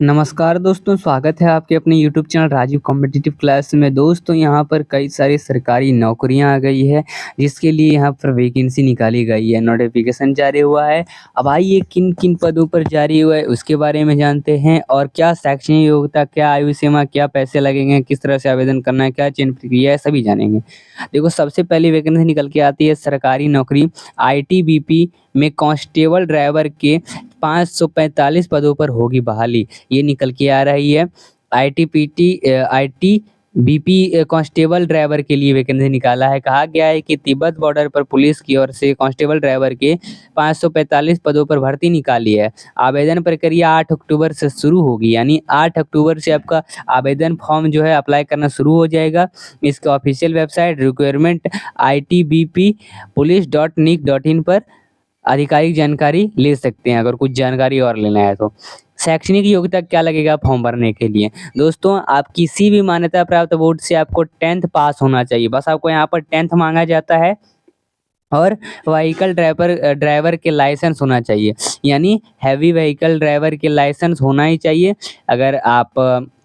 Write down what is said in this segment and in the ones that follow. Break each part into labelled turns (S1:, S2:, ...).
S1: नमस्कार दोस्तों, स्वागत है आपके अपने YouTube channel Rajiv competitive class में। दोस्तों यहाँ पर कई सारी सरकारी नौकरियाँ आ गई है, जिसके लिए यहाँ पर वैकेंसी निकाली गई है, नोटिफिकेशन जारी हुआ है। अब आइए किन-किन पदों पर जारी हुआ है उसके बारे में जानते हैं और क्या शैक्षणिक योग्यता, क्या आयु सीमा, क्या पैसे लगेंगे, किस तरह से आवेदन करना है, क्या चयन प्रक्रिया है, सभी जानेंगे। देखो सबसे पहली वैकेंसी निकल के आती है सरकारी नौकरी आईटीबीपी में कांस्टेबल ड्राइवर के 545 पदों पर होगी बहाली। ये निकल के आ रही है। आईटीबीपी कांस्टेबल ड्राइवर के लिए वैकेंसी निकाला है। कहा गया है कि तिब्बत बॉर्डर पर पुलिस की ओर से कांस्टेबल ड्राइवर के 545 पदों पर भर्ती निकाली है। आवेदन प्रक्रिया 8 अक्टूबर से शुरू होगी, यानी 8 अक्टूबर से आपका आवेदन फॉर्म जो है अप्लाई करना शुरू हो जाएगा। इसका ऑफिशियल वेबसाइट रिक्वायरमेंट itbppolice.nic.in पर आधिकारिक जानकारी ले सकते हैं, अगर कुछ जानकारी और लेना है तो। शैक्षणिक योग्यता क्या लगेगा फॉर्म भरने के लिए? दोस्तों आप किसी भी मान्यता प्राप्त बोर्ड से आपको 10th पास होना चाहिए। बस आपको यहाँ पर 10th मांगा जाता है और व्हीकल ड्राइवर के लाइसेंस होना चाहिए, यानी हैवी व्हीकल ड्राइवर के लाइसेंस होना ही चाहिए। अगर आप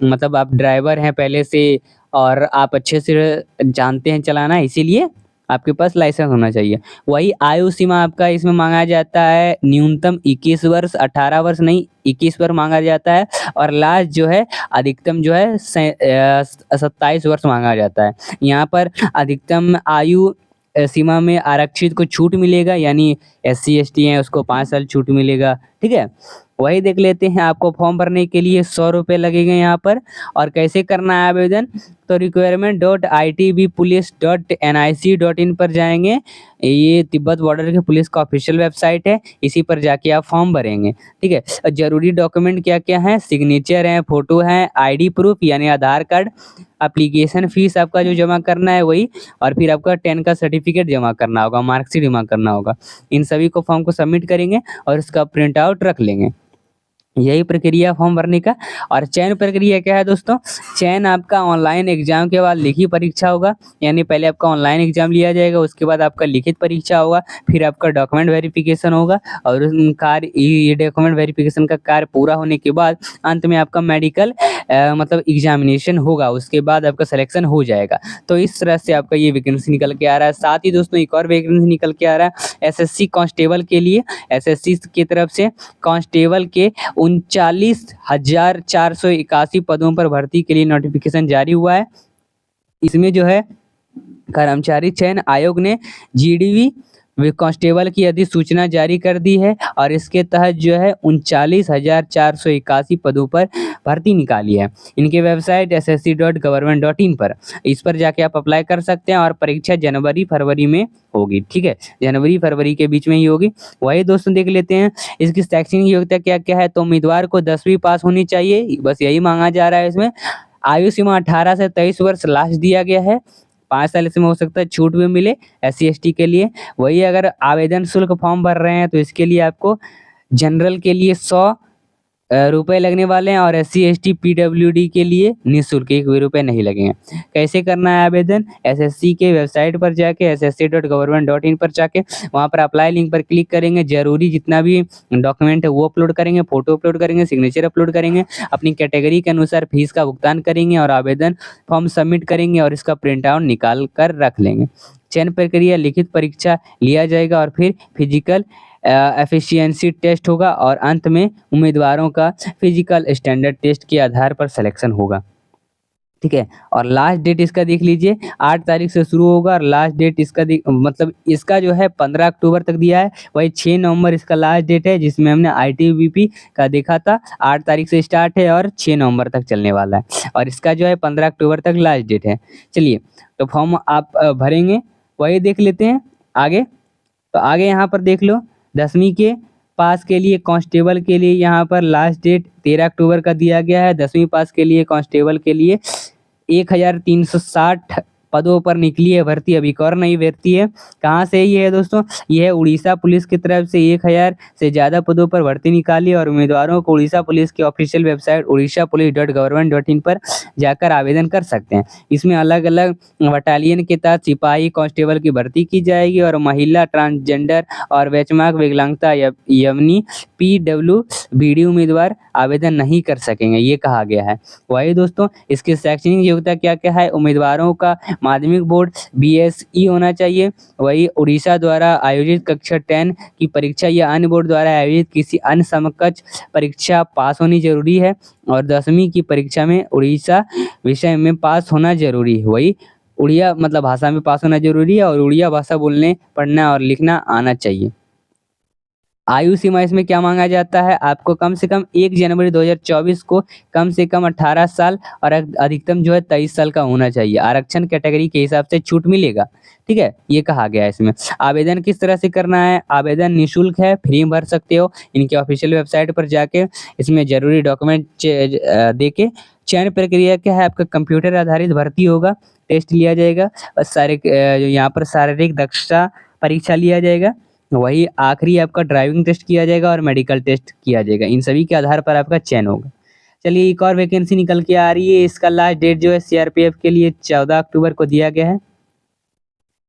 S1: मतलब आप ड्राइवर हैं पहले से और आप अच्छे से जानते हैं चलाना, इसीलिए आपके पास लाइसेंस होना चाहिए। वही आयु सीमा आपका इसमें मांगा जाता है न्यूनतम 21 वर्ष, 18 वर्ष नहीं 21 वर्ष मांगा जाता है और लास्ट जो है अधिकतम जो है 27 वर्ष मांगा जाता है। यहाँ पर अधिकतम आयु सीमा में आरक्षित को छूट मिलेगा, यानी एससी एसटी हैं उसको 5 साल छूट मिलेगा। ठीक है, वही देख लेते हैं। आपको फॉर्म भरने के लिए 100 रुपये लगेंगे यहाँ पर। और कैसे करना है आवेदन? तो requirement.itbpolice.nic.in पर जाएंगे। ये तिब्बत बॉर्डर के पुलिस का ऑफिशियल वेबसाइट है, इसी पर जाके आप फॉर्म भरेंगे। ठीक है, और जरूरी डॉक्यूमेंट क्या क्या हैं? सिग्नेचर हैं, फोटो हैं, आईडी प्रूफ यानी आधार कार्ड, एप्लीकेशन फीस आपका जो जमा करना है वही, और फिर आपका 10 का सर्टिफिकेट जमा करना होगा, मार्कशीट जमा करना होगा। इन सभी को फॉर्म को सबमिट करेंगे और इसका प्रिंट आउट रख लेंगे। यही प्रक्रिया फॉर्म भरने का। और चयन प्रक्रिया क्या है दोस्तों? चयन आपका ऑनलाइन एग्जाम के बाद लिखित परीक्षा होगा, यानी पहले आपका ऑनलाइन एग्जाम लिया जाएगा, उसके बाद आपका लिखित परीक्षा होगा, फिर आपका डॉक्यूमेंट वेरिफिकेशन होगा और उन कार्य ये डॉक्यूमेंट वेरिफिकेशन का कार्य पूरा होने के बाद अंत में आपका मेडिकल मतलब एग्जामिनेशन होगा, उसके बाद आपका सिलेक्शन हो जाएगा। तो इस तरह से आपका ये वैकेंसी निकल के आ रहा है। साथ ही दोस्तों एक और वैकेंसी निकल के आ रहा है एसएससी कांस्टेबल के लिए। एसएससी की तरफ से कांस्टेबल के 39,481 पदों पर भर्ती के लिए नोटिफिकेशन जारी हुआ है। इसमें जो है कर्मचारी चयन आयोग ने जीडीवी कांस्टेबल की अधिसूचना जारी कर दी है और इसके तहत जो है 39,481 पदों पर भर्ती निकाली है। इनके वेबसाइट ssc.government.in पर, इस पर जाके आप अप्लाई कर सकते हैं और परीक्षा जनवरी फरवरी में होगी। ठीक है, जनवरी फरवरी के बीच में ही होगी। वही दोस्तों देख लेते हैं इसकी शैक्षणिक योग्यता क्या क्या है। तो उम्मीदवार को 10वीं पास होनी चाहिए, बस यही मांगा जा रहा है इसमें। आयु सीमा 18 से 23 वर्ष लास्ट दिया गया है। 5 साल इसमें हो सकता है छूट भी मिले एससी एसटी के लिए। वही अगर आवेदन शुल्क फॉर्म भर रहे हैं तो इसके लिए आपको जनरल के लिए 100 रुपए लगने वाले हैं और एससी एसटी पीडब्ल्यूडी के लिए निःशुल्क, 1 भी रुपए नहीं लगेंगे। कैसे करना है आवेदन? एसएससी के वेबसाइट पर जाके ssc.government.in पर जाके वहाँ पर अप्लाई लिंक पर क्लिक करेंगे। जरूरी जितना भी डॉक्यूमेंट है वो अपलोड करेंगे, फोटो अपलोड करेंगे, सिग्नेचर अपलोड करेंगे, अपनी कैटेगरी के अनुसार फीस का भुगतान करेंगे और आवेदन फॉर्म सबमिट करेंगे और इसका प्रिंट आउट निकाल कर रख लेंगे। चयन प्रक्रिया लिखित परीक्षा लिया जाएगा और फिर फिजिकल एफिशिएंसी टेस्ट होगा और अंत में उम्मीदवारों का फिजिकल स्टैंडर्ड टेस्ट के आधार पर सिलेक्शन होगा। ठीक है, और लास्ट डेट इसका देख लीजिए 8 तारीख से शुरू होगा और लास्ट डेट इसका मतलब इसका जो है 15 अक्टूबर तक दिया है। वही 6 नवंबर इसका लास्ट डेट है, जिसमें हमने आईटीबीपी का देखा था 8 तारीख से स्टार्ट है और 6 नवंबर तक चलने वाला है, और इसका जो है 15 अक्टूबर तक लास्ट डेट है। चलिए, तो फॉर्म आप भरेंगे, वही देख लेते हैं आगे। तो आगे यहाँ पर देख लो 10वीं के पास के लिए कांस्टेबल के लिए यहाँ पर लास्ट डेट 13 अक्टूबर का दिया गया है। 10वीं पास के लिए कांस्टेबल के लिए 1360 पदों पर निकली है भर्ती, अभी एक और नई भर्ती है। कहाँ से ये है दोस्तों? ये है उड़ीसा पुलिस की तरफ से 1000 से ज़्यादा पदों पर भर्ती निकाली है और उम्मीदवारों को उड़ीसा पुलिस की ऑफिशियल वेबसाइट odishapolice.government.in पर जाकर आवेदन कर सकते हैं। इसमें अलग-अलग बटालियन के तहत सिपाही, कांस्टेबल की भर्ती की जाएगी और महिला, ट्रांसजेंडर और वैचमार्क, विकलांगता, यवनी, पीडब्ल्यूबीडी उम्मीदवार आवेदन नहीं कर सकेंगे, ये कहा गया है। वही दोस्तों इसकी शैक्षणिक योग्यता क्या-क्या है? उम्मीदवारों का माध्यमिक बोर्ड बीएसई होना चाहिए। वही उड़ीसा द्वारा आयोजित कक्षा 10 की परीक्षा या अन्य बोर्ड द्वारा आयोजित किसी अन्य समकक्ष परीक्षा पास होनी जरूरी है और 10वीं की परीक्षा में उड़ीसा विषय में पास होना जरूरी है। वही उड़िया मतलब भाषा में पास होना जरूरी है और उड़िया भाषा बोलने, पढ़ना और लिखना आना चाहिए। आयु सीमा इसमें क्या मांगा जाता है? आपको कम से कम 1 जनवरी 2024 को कम से कम 18 साल और अधिकतम जो है 23 साल का होना चाहिए। आरक्षण कैटेगरी के हिसाब से छूट मिलेगा, ठीक है, ये कहा गया है इसमें। आवेदन किस तरह से करना है? आवेदन निःशुल्क है, फ्री में भर सकते हो इनकी ऑफिशियल वेबसाइट पर जाके। इसमें जरूरी डॉक्यूमेंट देके चयन प्रक्रिया क्या है? आपका कंप्यूटर आधारित भर्ती होगा, टेस्ट लिया जाएगा और यहाँ पर शारीरिक दक्षता परीक्षा लिया जाएगा। वही आखिरी आपका ड्राइविंग टेस्ट किया जाएगा और मेडिकल टेस्ट किया जाएगा। इन सभी के आधार पर आपका चयन होगा। चलिए एक और वैकेंसी निकल के आ रही है। इसका लास्ट डेट जो है सीआरपीएफ के लिए 14 अक्टूबर को दिया गया है।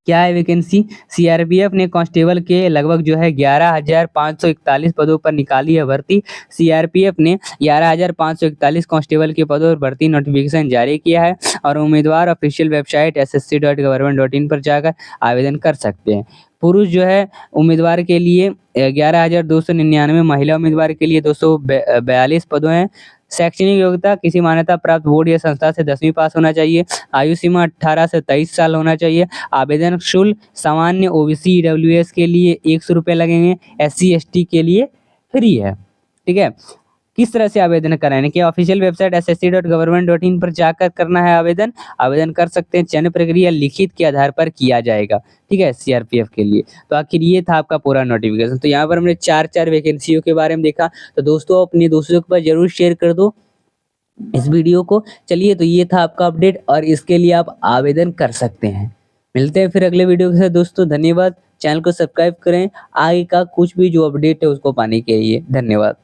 S1: क्या है वैकेंसी? सीआरपीएफ ने कांस्टेबल के लगभग जो है 11,541 पदों पर निकाली है भर्ती। सीआरपीएफ ने 11,541 कांस्टेबल के पदों पर भर्ती नोटिफिकेशन जारी किया है और उम्मीदवार ऑफिशियल वेबसाइट ssc.government.in पर जाकर आवेदन कर सकते हैं। पुरुष जो है उम्मीदवार के लिए 11,299, महिला उम्मीदवार के लिए 242 पदों हैं। शैक्षणिक योग्यता किसी मान्यता प्राप्त बोर्ड या संस्था से 10वीं पास होना चाहिए। आयु सीमा 18 से 23 साल होना चाहिए। आवेदन शुल्क सामान्य ओबीसी ईडब्ल्यूएस के लिए 100 रुपये लगेंगे, SC ST के लिए फ्री है, ठीक है। किस तरह से आवेदन कराने के? ऑफिशियल वेबसाइट ssc.government.in पर जाकर करना है आवेदन। आवेदन कर सकते हैं। चयन प्रक्रिया लिखित के आधार पर किया जाएगा, ठीक है, सीआरपीएफ के लिए। तो आखिर ये था आपका पूरा नोटिफिकेशन। तो यहाँ पर हमने 4 वैकेंसियों के बारे में देखा। तो दोस्तों अपने दोस्तों के पास जरूर शेयर कर दो इस वीडियो को। चलिए तो ये था आपका अपडेट और इसके लिए आप आवेदन कर सकते हैं। मिलते हैं फिर अगले वीडियो के साथ दोस्तों। धन्यवाद। चैनल को सब्सक्राइब करें आगे का कुछ भी जो अपडेट है उसको पाने के लिए। धन्यवाद।